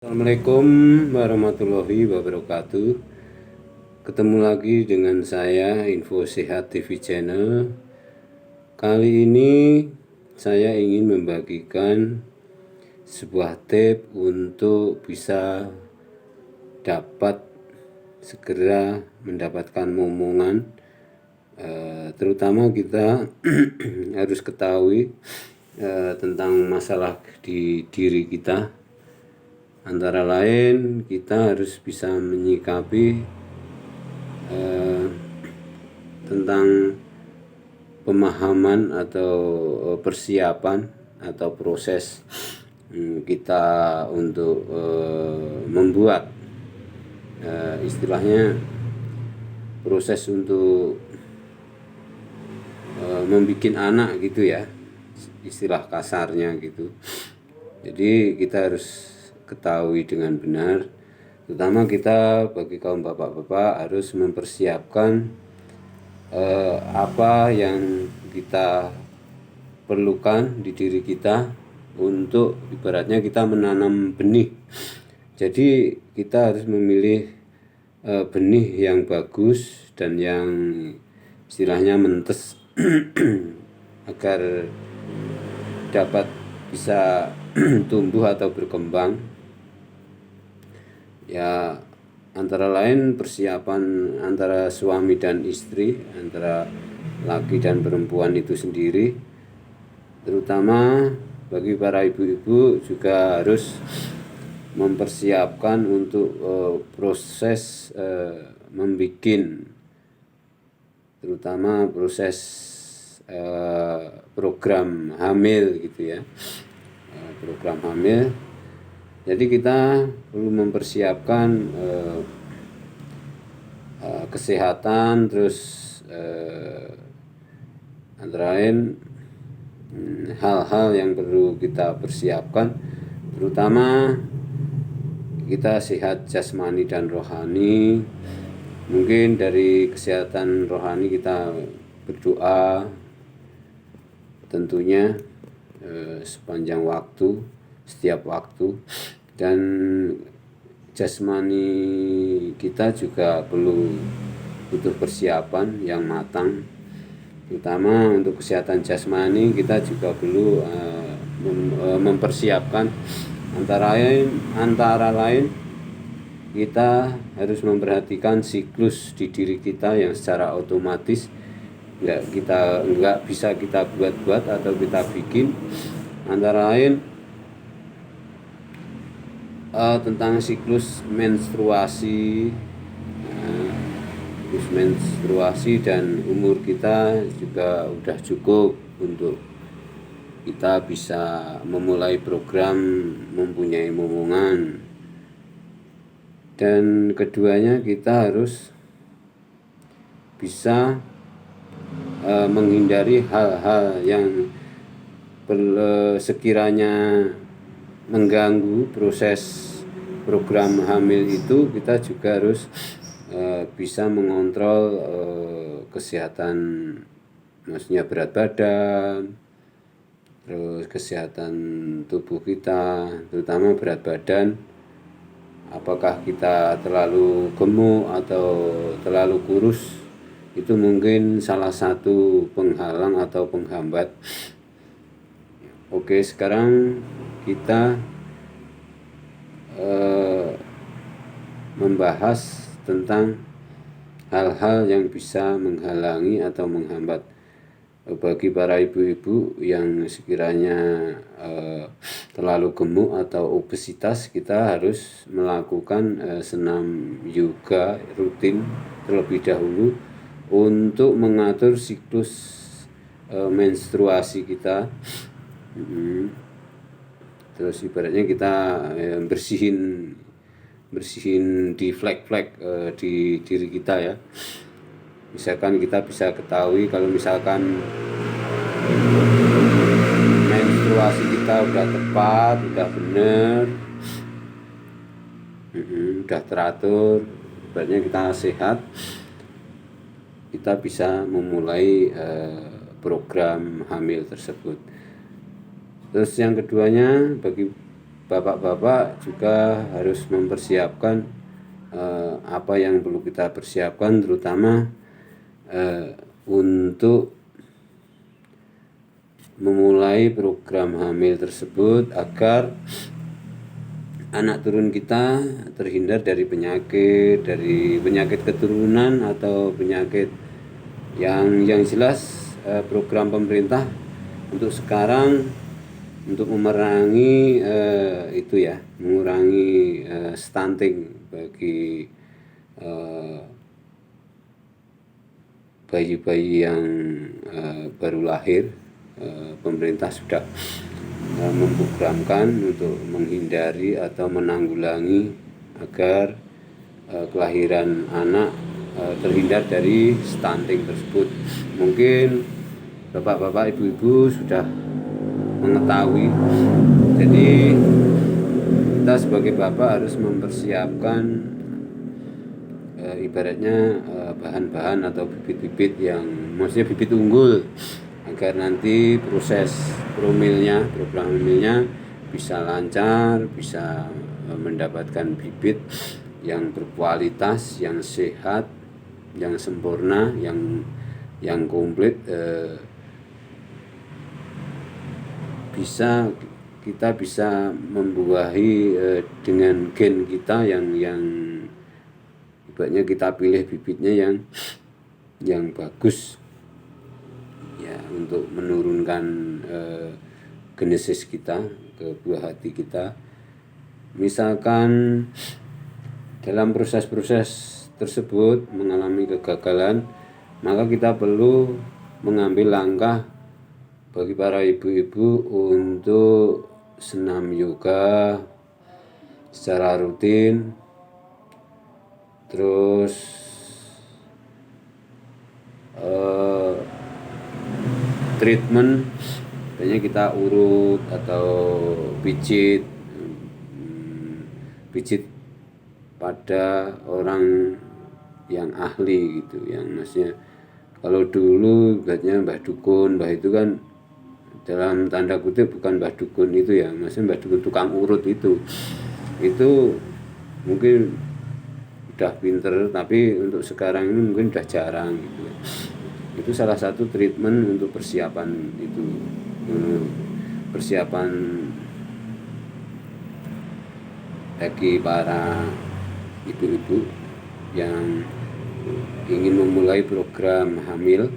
Assalamualaikum warahmatullahi wabarakatuh. Ketemu lagi dengan saya Info Sehat TV Channel. Kali ini saya ingin membagikan sebuah tips untuk bisa dapat segera mendapatkan momongan. Terutama kita harus ketahui tentang masalah di diri kita. Antara lain kita harus bisa menyikapi tentang pemahaman atau persiapan atau proses kita untuk membuat istilahnya proses untuk membuat anak gitu ya, istilah kasarnya gitu. Jadi kita harus ketahui dengan benar, terutama kita bagi kaum bapak-bapak harus mempersiapkan apa yang kita perlukan di diri kita untuk ibaratnya kita menanam benih. Jadi kita harus memilih benih yang bagus dan yang istilahnya mentes agar dapat bisa tumbuh atau berkembang. Ya, antara lain persiapan antara suami dan istri, antara laki dan perempuan itu sendiri, terutama bagi para ibu-ibu juga harus mempersiapkan untuk proses membuat, terutama proses program hamil gitu ya, program hamil. Jadi kita perlu mempersiapkan kesehatan, terus antara lain hal-hal yang perlu kita persiapkan, terutama kita sehat jasmani dan rohani. Mungkin dari kesehatan rohani kita berdoa tentunya sepanjang waktu, setiap waktu, dan jasmani kita juga perlu butuh persiapan yang matang. Terutama untuk kesehatan jasmani kita juga perlu mempersiapkan antara lain kita harus memperhatikan siklus di diri kita yang secara otomatis nggak bisa kita buat-buat atau kita bikin. Antara lain tentang siklus menstruasi, dan umur kita juga udah cukup untuk kita bisa memulai program mempunyai momongan. Dan keduanya kita harus bisa menghindari hal-hal yang sekiranya mengganggu proses program hamil itu. Kita juga harus bisa mengontrol kesehatan, maksudnya berat badan, terus kesehatan tubuh kita, terutama berat badan. Apakah kita terlalu gemuk atau terlalu kurus, itu mungkin salah satu penghalang atau penghambat. Oke, sekarang kita membahas tentang hal-hal yang bisa menghalangi atau menghambat bagi para ibu-ibu yang sekiranya terlalu gemuk atau obesitas. Kita harus melakukan senam yoga rutin terlebih dahulu untuk mengatur siklus menstruasi kita. Terus ibaratnya kita bersihin di flek-flek di diri kita ya. Misalkan kita bisa ketahui kalau misalkan menstruasi kita udah tepat, udah benar, udah teratur, ibaratnya kita sehat, kita bisa memulai program hamil tersebut. Terus yang keduanya, bagi bapak-bapak juga harus mempersiapkan apa yang perlu kita persiapkan, terutama untuk memulai program hamil tersebut agar anak turun kita terhindar dari penyakit keturunan atau penyakit yang jelas. Program pemerintah untuk sekarang untuk memerangi mengurangi stunting bagi bayi-bayi yang baru lahir. Pemerintah sudah memprogramkan untuk menghindari atau menanggulangi agar kelahiran anak terhindar dari stunting tersebut. Mungkin bapak-bapak, ibu-ibu sudah mengetahui. Jadi kita sebagai bapak harus mempersiapkan ibaratnya bahan-bahan atau bibit-bibit yang maksudnya bibit unggul, agar nanti proses program hamilnya bisa lancar, bisa mendapatkan bibit yang berkualitas, yang sehat, yang sempurna, yang komplit, kita bisa membuahi dengan gen kita yang ibaratnya kita pilih bibitnya yang bagus ya, untuk menurunkan genesis kita ke buah hati kita. Misalkan dalam proses-proses tersebut mengalami kegagalan, maka kita perlu mengambil langkah bagi para ibu-ibu untuk senam yoga secara rutin, terus treatment, biasanya kita urut atau pijit pada orang yang ahli gitu, yang maksudnya kalau dulu ibaratnya mbah dukun, mbah itu kan dalam tanda kutip bukan mbah dukun itu ya, maksudnya mbah dukun tukang urut itu mungkin udah pinter, tapi untuk sekarang ini mungkin udah jarang gitu. Itu salah satu treatment untuk persiapan itu, persiapan bagi para ibu-ibu yang ingin memulai program hamil,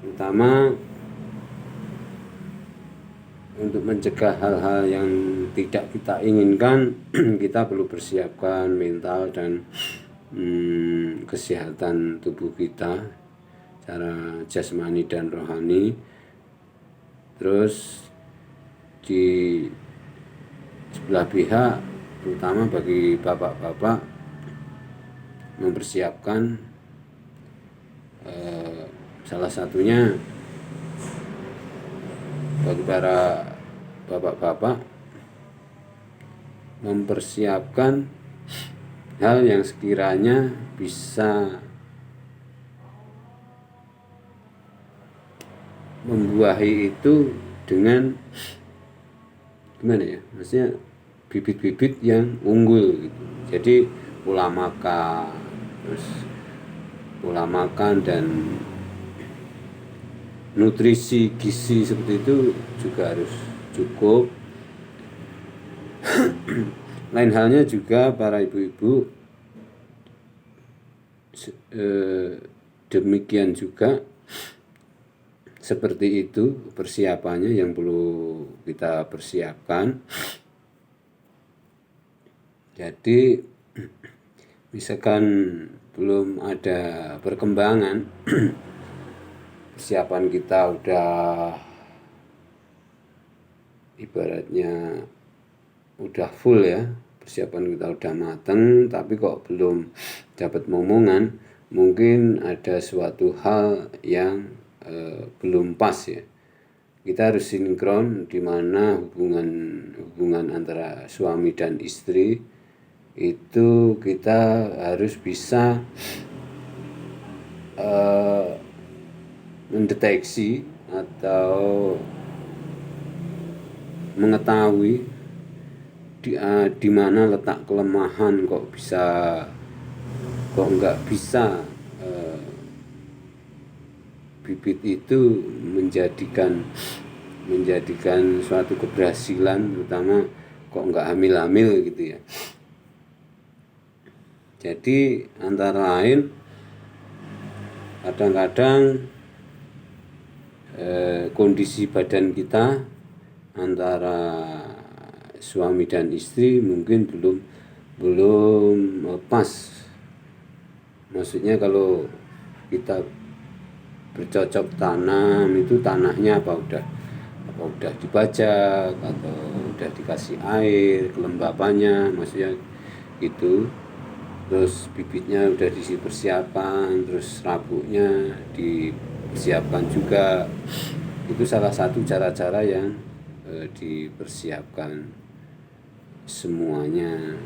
terutama untuk mencegah hal-hal yang tidak kita inginkan. Kita perlu persiapkan mental dan kesehatan tubuh kita secara jasmani dan rohani. Terus di sebelah pihak, terutama bagi bapak-bapak, mempersiapkan salah satunya bagi para bapak-bapak mempersiapkan hal yang sekiranya bisa membuahi itu dengan gimana ya, maksudnya bibit-bibit yang unggul gitu. Jadi pola makan dan nutrisi gizi seperti itu juga harus cukup. Lain halnya juga para ibu-ibu, demikian juga seperti itu persiapannya yang perlu kita persiapkan. Jadi misalkan belum ada perkembangan, persiapan kita udah ibaratnya udah full ya, persiapan kita udah matang, tapi kok belum dapat momongan, mungkin ada suatu hal yang belum pas ya. Kita harus sinkron, di mana hubungan antara suami dan istri itu kita harus bisa mendeteksi atau mengetahui di mana letak kelemahan, kok nggak bisa bibit itu menjadikan suatu keberhasilan, terutama kok nggak hamil-hamil gitu ya. Jadi antara lain kadang-kadang kondisi badan kita antara suami dan istri mungkin belum pas. Maksudnya kalau kita bercocok tanam itu tanahnya apa udah dibajak atau udah dikasih air, kelembapannya maksudnya gitu. Terus bibitnya udah diisi persiapan, terus rabuknya dipersiapkan juga. Itu salah satu cara-cara yang dipersiapkan semuanya.